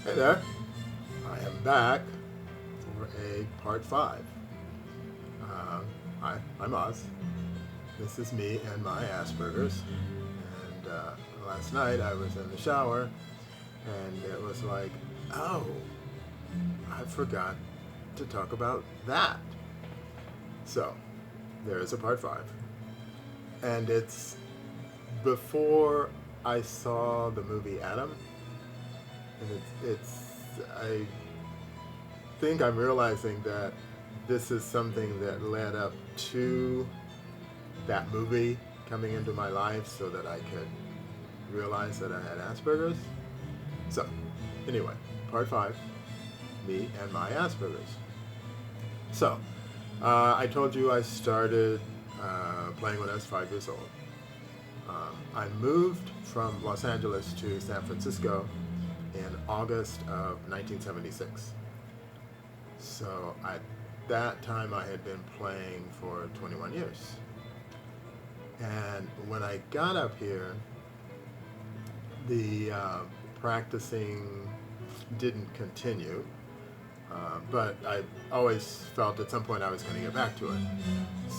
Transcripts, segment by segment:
Hey there, I am back for a part five. Hi, I'm Oz. This is me and my aspergers. And last night I was in the shower and it was like, oh, I forgot to talk about that. So, there is a part five. And it's before I saw the movie Adam. And I think I'm realizing that this is something that led up to that movie coming into my life so that I could realize that I had Asperger's. So, anyway, part five, me and my Asperger's. So, I told you I started playing when I was 5 years old. I moved from Los Angeles to San Francisco in August of 1976. So at that time I had been playing for 21 years. And when I got up here, the practicing didn't continue, but I always felt at some point I was going to get back to it.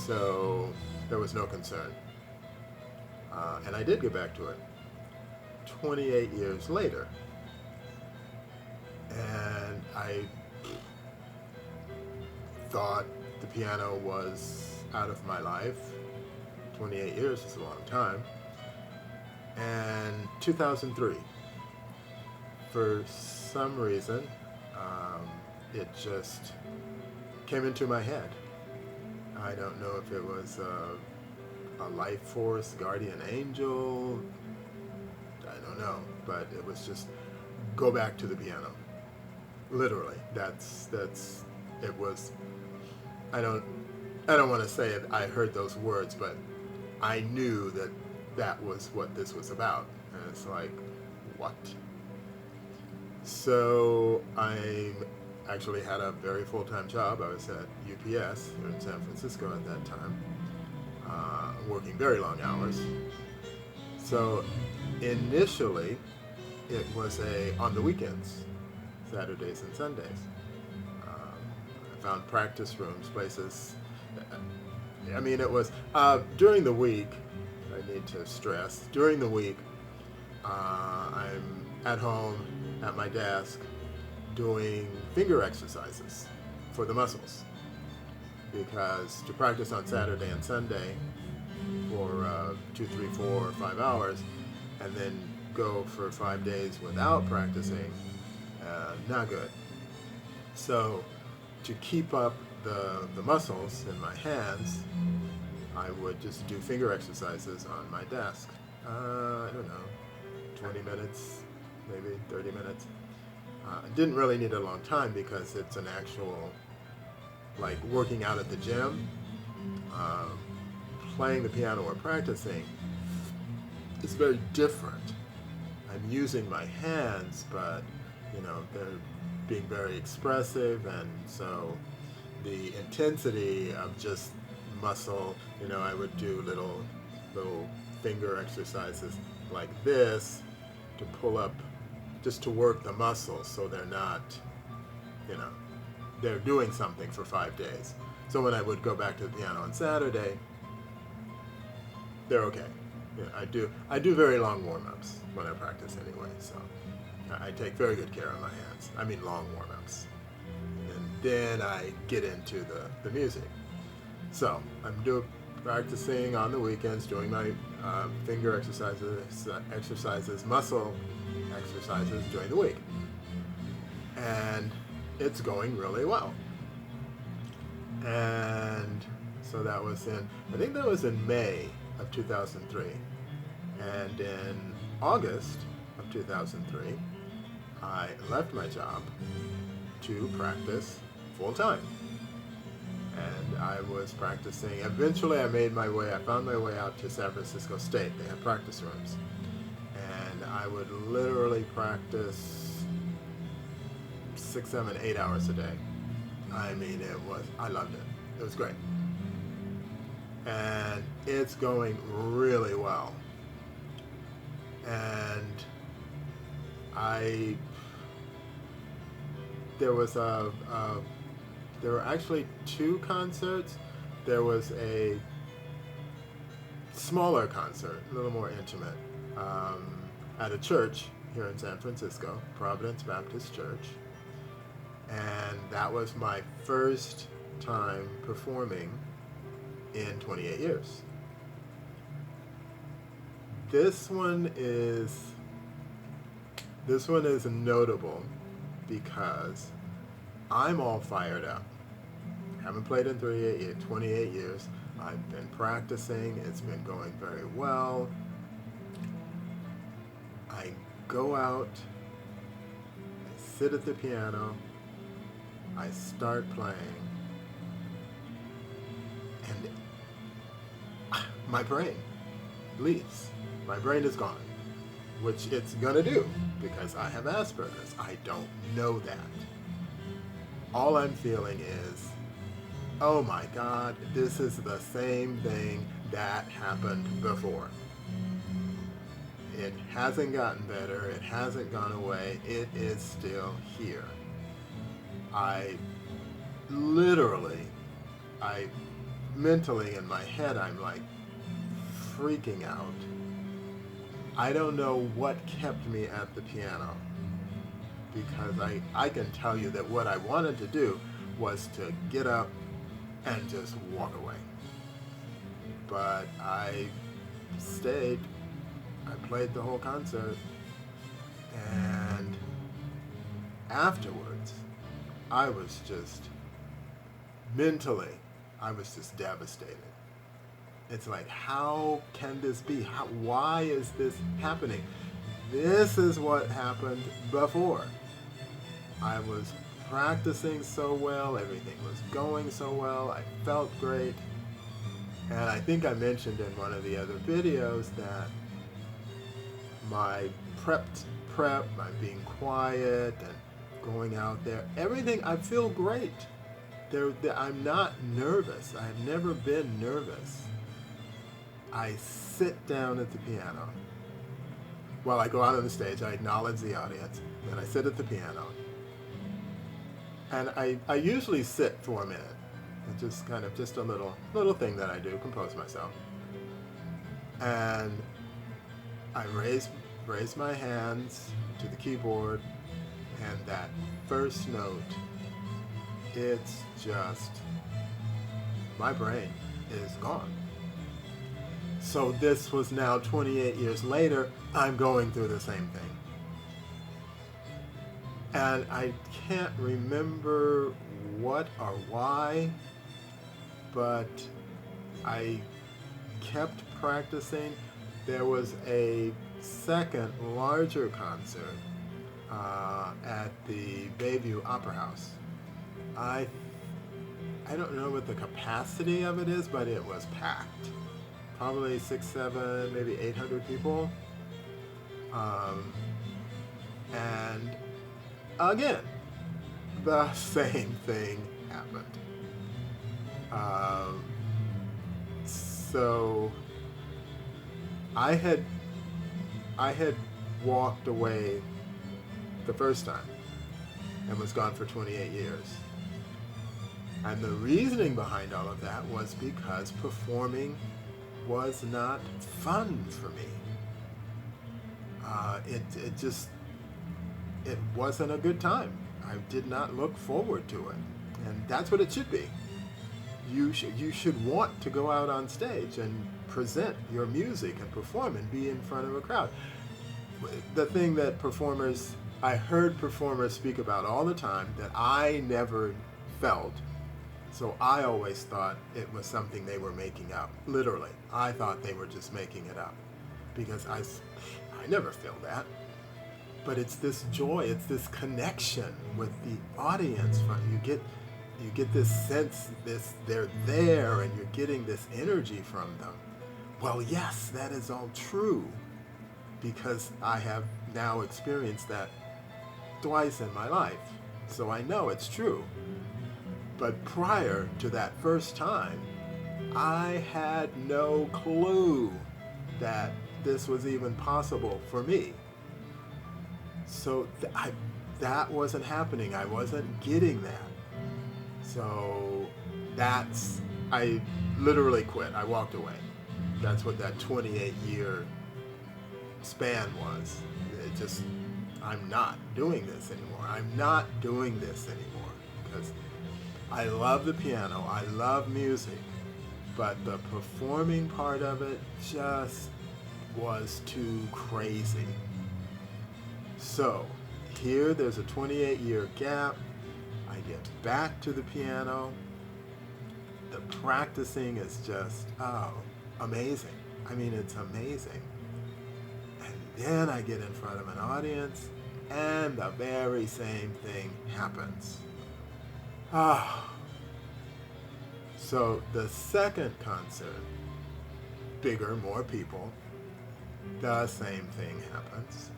So there was no concern. And I did get back to it 28 years later. And I thought the piano was out of my life. 28 years is a long time. And 2003, for some reason, it just came into my head. I don't know if it was a life force, guardian angel, I don't know, but it was just go back to the piano. Literally, it was. I don't want to say it. I heard those words, but I knew that that was what this was about, and it's like, what? So I actually had a very full-time job. I was at UPS here in San Francisco at that time, working very long hours. So initially, it was on the weekends, Saturdays and Sundays. I found practice rooms, places. I mean, it was during the week. I need to stress during the week. I'm at home at my desk doing finger exercises for the muscles because to practice on Saturday and Sunday for 2, 3, 4, or 5 hours, and then go for 5 days without practicing, not good. So to keep up the muscles in my hands, I would just do finger exercises on my desk. I don't know, 20 minutes, maybe 30 minutes. I didn't really need a long time because it's an actual, like working out at the gym. Playing the piano or practicing is very different. I'm using my hands, but they're being very expressive, and so the intensity of just muscle, I would do little finger exercises like this to pull up, just to work the muscles so they're not, they're doing something for 5 days. So when I would go back to the piano on Saturday, they're okay. I do very long warm-ups when I practice anyway, so I take very good care of my hands. I mean long warm-ups. And then I get into the music. So I'm practicing on the weekends, doing my finger exercises, muscle exercises during the week. And it's going really well. And so that was I think that was in May of 2003. And in August of 2003, I left my job to practice full time. And I was practicing. Eventually, I found my way out to San Francisco State. They had practice rooms. And I would literally practice 6, 7, 8 hours a day. I mean, I loved it. It was great. And it's going really well. And there was there were actually two concerts. There was a smaller concert, a little more intimate, at a church here in San Francisco, Providence Baptist Church. And that was my first time performing in 28 years. This one is notable because I'm all fired up. Haven't played in 28 years. I've been practicing. It's been going very well. I go out, I sit at the piano, I start playing, and my brain leaves. My brain is gone, which it's gonna do because I have Asperger's. I don't know that. All I'm feeling is, oh my God, this is the same thing that happened before. It hasn't gotten better, it hasn't gone away, it is still here. I mentally in my head, I'm like freaking out. I don't know what kept me at the piano, because I can tell you that what I wanted to do was to get up and just walk away. But I stayed. I played the whole concert, and afterwards, I was just mentally, I was just devastated. It's like, how can this be? Why is this happening? This is what happened before. I was practicing so well, everything was going so well, I felt great. And I think I mentioned in one of the other videos that my prep, my being quiet and going out there, everything, I feel great. I'm not nervous. I've never been nervous. I sit down at the piano. While I go out on the stage, I acknowledge the audience, then I sit at the piano. And I usually sit for a minute. And just kind of just a little thing that I do, compose myself. And I raise my hands to the keyboard, and that first note, it's just, my brain is gone. So this was now 28 years later, I'm going through the same thing. And I can't remember what or why, but I kept practicing. There was a second larger concert at the Bayview Opera House. I don't know what the capacity of it is, but it was packed. Probably 6, 7, maybe 800 people. And again, the same thing happened. So I had walked away the first time and was gone for 28 years. And the reasoning behind all of that was because performing was not fun for me. It wasn't a good time. I did not look forward to it. And that's what it should be. You should want to go out on stage and present your music and perform and be in front of a crowd. The thing that I heard performers speak about all the time that I never felt, so I always thought it was something they were making up. Literally, I thought they were just making it up, because I never feel that. But it's this joy, it's this connection with the audience. You get this sense, they're there, and you're getting this energy from them. Well, yes, that is all true, because I have now experienced that twice in my life, so I know it's true. But prior to that first time, I had no clue that this was even possible for me. So that wasn't happening. I wasn't getting that. So I literally quit. I walked away. That's what that 28-year span was. It just, I'm not doing this anymore. I'm not doing this anymore because I love the piano. I love music. But the performing part of it just was too crazy. So here there's a 28-year gap. I get back to the piano. The practicing is just, amazing. I mean, it's amazing. And then I get in front of an audience and the very same thing happens. So the second concert, bigger, more people, the same thing happens.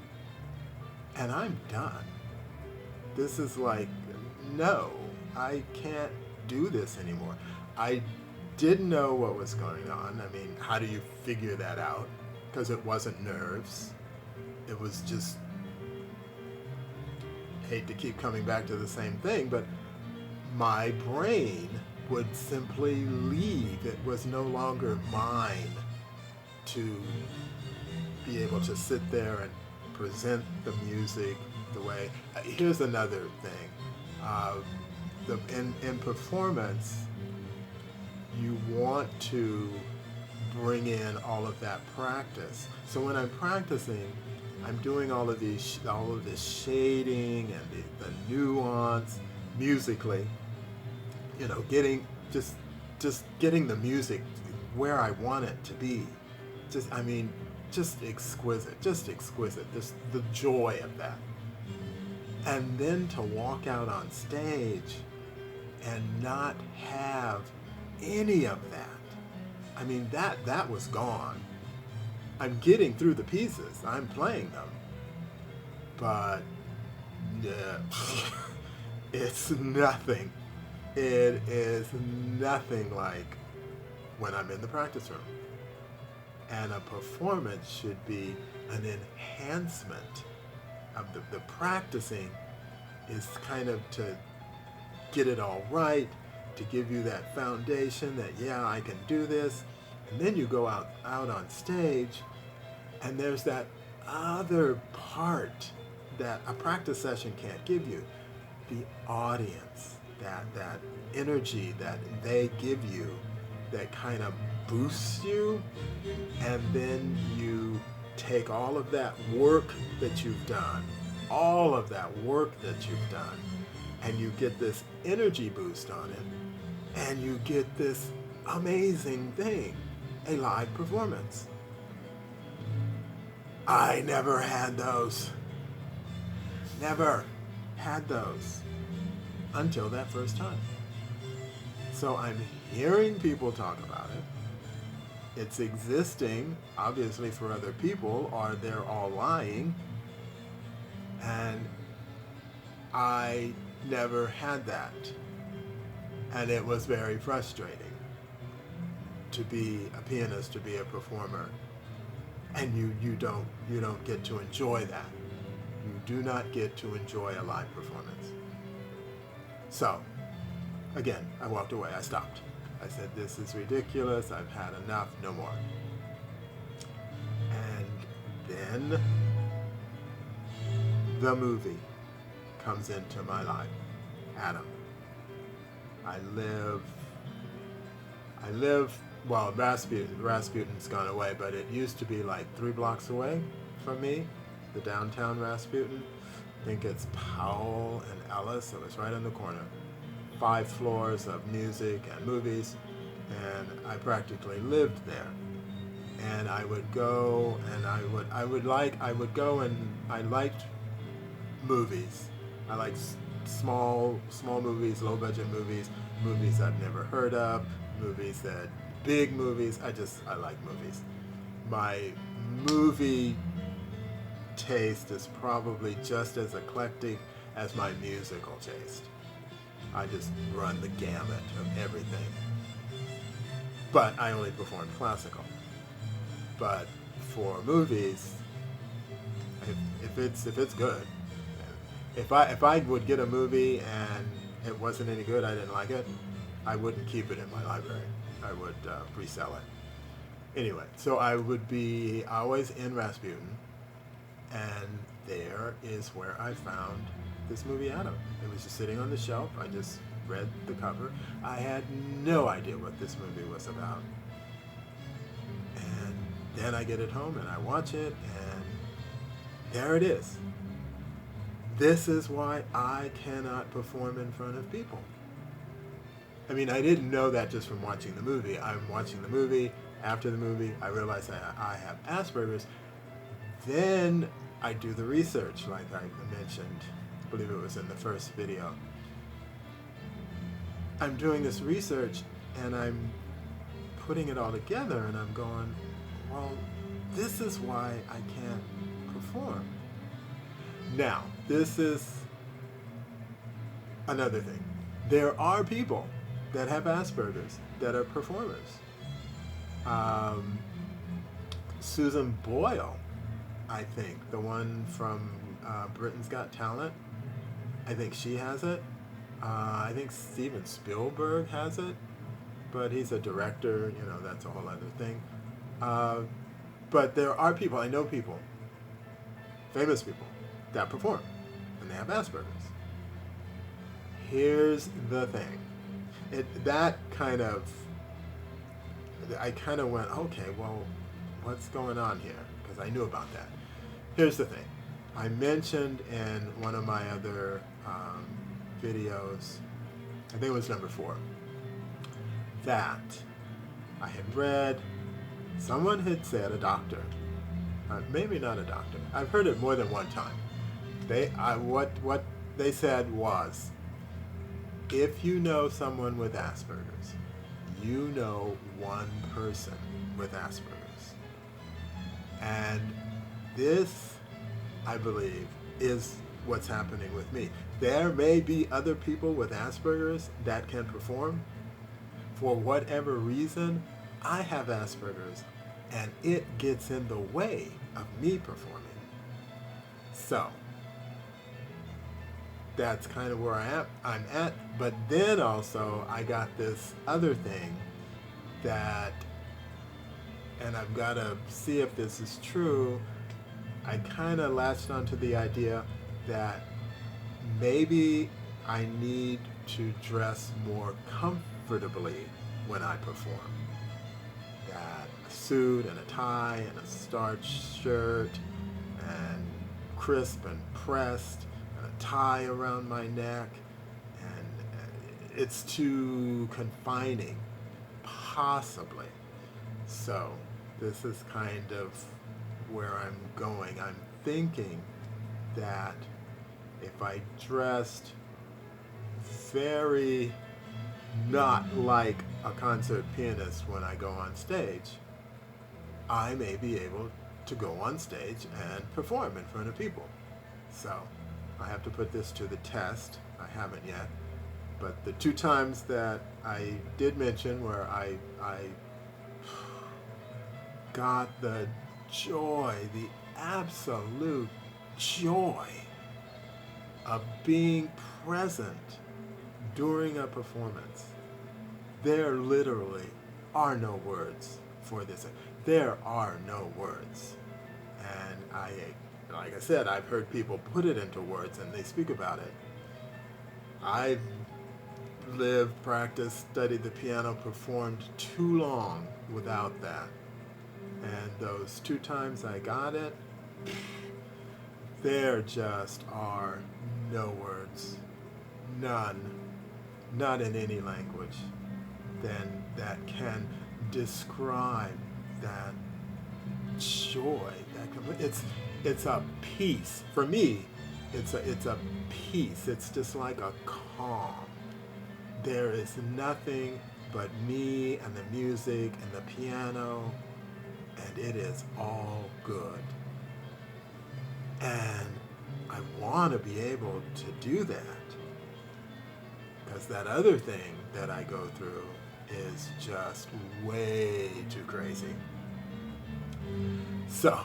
And I'm done. This is like, no, I can't do this anymore. I didn't know what was going on. I mean, how do you figure that out? Because it wasn't nerves. It was just, hate to keep coming back to the same thing, but my brain would simply leave. It was no longer mine to be able to sit there and present the music the way. Here's another thing. In performance, you want to bring in all of that practice. So when I'm practicing, I'm doing all of this shading and the nuance musically. You know, just getting the music where I want it to be. Just exquisite. Just the joy of that. And then to walk out on stage and not have any of that. I mean, that was gone. I'm getting through the pieces. I'm playing them. But yeah, it's nothing. It is nothing like when I'm in the practice room. And a performance should be an enhancement of the practicing is kind of to get it all right, to give you that foundation that, yeah, I can do this. And then you go out on stage, and there's that other part that a practice session can't give you. The audience, that energy that they give you that kind of boosts you, and then you take all of that work that you've done, and you get this energy boost on it, and you get this amazing thing, a live performance. I never had those. Never had those until that first time. So I'm hearing people talk about it. It's existing, obviously, for other people, or they're all lying. And I never had that. And it was very frustrating to be a pianist, to be a performer. And you don't get to enjoy that. You do not get to enjoy a live performance. So, again, I walked away. I stopped. I said, this is ridiculous. I've had enough. No more. And then the movie comes into my life. Adam. I live, well, Rasputin's gone away, but it used to be like 3 blocks away from me, the downtown Rasputin. I think it's Powell and Ellis. It was right on the corner. 5 floors of music and movies, and I practically lived there. And I would go, and I liked movies. I liked small movies, low budget movies, movies I've never heard of, big movies. I like movies. My movie taste is probably just as eclectic as my musical taste. I just run the gamut of everything. But I only perform classical. But for movies, if it's good, If I would get a movie and it wasn't any good, I didn't like it, I wouldn't keep it in my library. I would resell it. Anyway, so I would be always in Rasputin, and there is where I found this movie Adam. It was just sitting on the shelf. I just read the cover. I had no idea what this movie was about. And then I get it home and I watch it, and there it is. This is why I cannot perform in front of people. I mean, I didn't know that just from watching the movie. I'm watching the movie. After the movie, I realize I have Asperger's. Then I do the research, like I mentioned. I believe it was in the first video. I'm doing this research, and I'm putting it all together, and I'm going, well, this is why I can't perform. Now, this is another thing. There are people that have Asperger's that are performers. Susan Boyle, I think, the one from Britain's Got Talent, I think she has it. I think Steven Spielberg has it, but he's a director, that's a whole other thing. But there are people, I know people, famous people, that perform, and they have Asperger's. Here's the thing. I kind of went, okay, well, what's going on here? Because I knew about that. Here's the thing. I mentioned in one of my other videos, I think it was number 4, that I had read, someone had said, a doctor, maybe not a doctor, I've heard it more than one time. What they said was, if you know someone with Asperger's, you know one person with Asperger's. And this, I believe, is what's happening with me. There may be other people with Asperger's that can perform. For whatever reason, I have Asperger's, and it gets in the way of me performing. So, that's kind of where I'm at. But then also, I got this other thing that, and I've got to see if this is true, I kind of latched onto the idea that maybe I need to dress more comfortably when I perform. That a suit and a tie and a starched shirt and crisp and pressed, tie around my neck, and it's too confining, possibly. So this is kind of where I'm going. I'm thinking that if I dressed very not like a concert pianist when I go on stage, I may be able to go on stage and perform in front of people. So I have to put this to the test. I haven't yet. But the 2 times that I did mention where I got the joy, the absolute joy of being present during a performance, there literally are no words for this. There are no words. And like I said, I've heard people put it into words and they speak about it. I've lived, practiced, studied the piano, performed too long without that. And those 2 times I got it, there just are no words. None. Not in any language then that can describe that joy. It's a peace. For me, it's a peace. It's just like a calm. There is nothing but me and the music and the piano, and it is all good. And I want to be able to do that, because that other thing that I go through is just way too crazy. So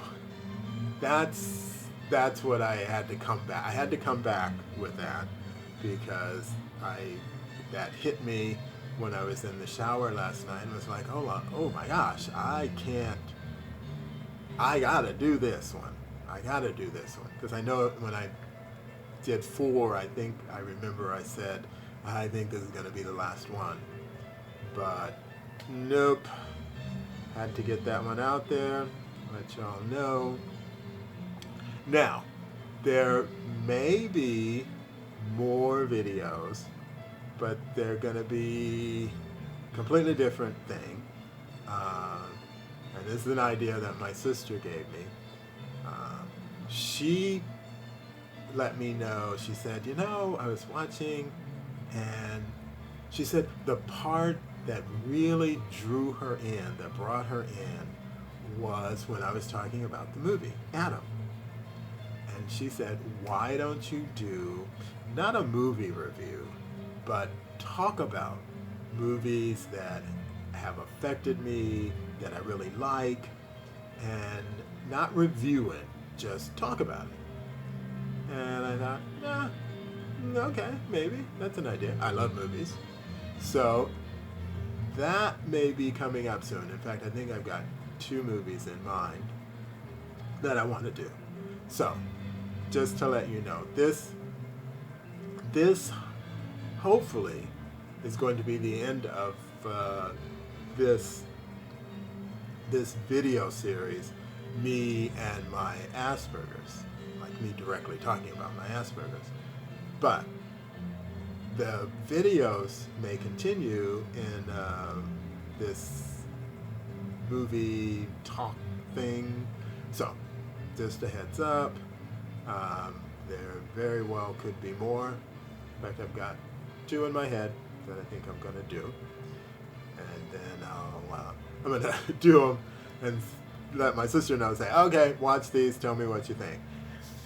that's that's what I had to come back. I had to come back with that because that hit me when I was in the shower last night and was like, oh my gosh, I gotta do this one. I gotta do this one. Because I know when I did 4, I remember I said, I think this is gonna be the last one. But nope. Had to get that one out there, let y'all know. Now, there may be more videos, but they're gonna be completely different thing. And this is an idea that my sister gave me. She let me know, she said, I was watching, and she said the part that really drew her in, that brought her in, was when I was talking about the movie, Adam. And she said, why don't you do, not a movie review, but talk about movies that have affected me, that I really like, and not review it, just talk about it. And I thought, okay, maybe, that's an idea. I love movies. So that may be coming up soon. In fact, I think I've got 2 movies in mind that I want to do. So, just to let you know, this hopefully is going to be the end of this video series, me and my Aspergers, like me directly talking about my Aspergers. But the videos may continue in this movie talk thing. So, just a heads up, there very well could be more. In fact, I've got 2 in my head that I think I'm going to do. And then I'm going to do them and let my sister know, say, okay, watch these, tell me what you think.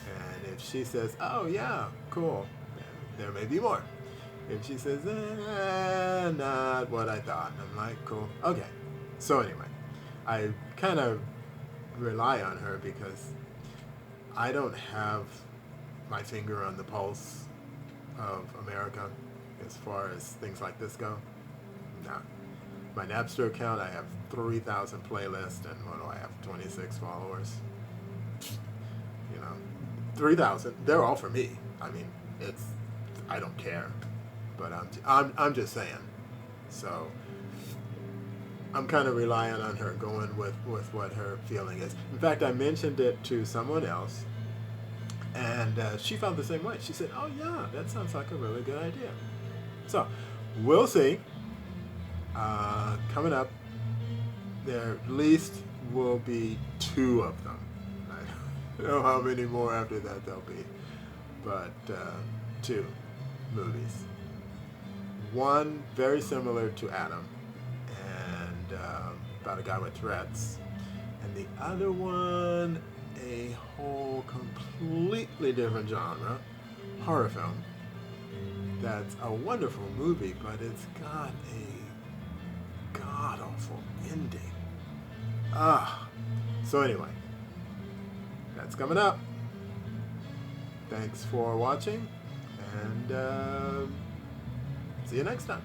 And if she says, oh yeah, cool, then there may be more. If she says, not what I thought, I'm like, cool, okay. So anyway, I kind of rely on her because I don't have my finger on the pulse of America as far as things like this go. No. My Napster account, I have 3,000 playlists, and what do I have, 26 followers? 3,000. They're all for me. I mean, I don't care. But I'm just saying. So I'm kind of relying on her, going with what her feeling is. In fact, I mentioned it to someone else, and she felt the same way. She said, oh yeah, that sounds like a really good idea. So we'll see. Coming up, there at least will be 2 of them. I don't know how many more after that there'll be, but 2 movies. One very similar to Adam, and about a guy with Tourette's, and the other one a whole completely different genre, horror film. That's a wonderful movie, but it's got a god-awful ending. So anyway, that's coming up. Thanks for watching, and see you next time.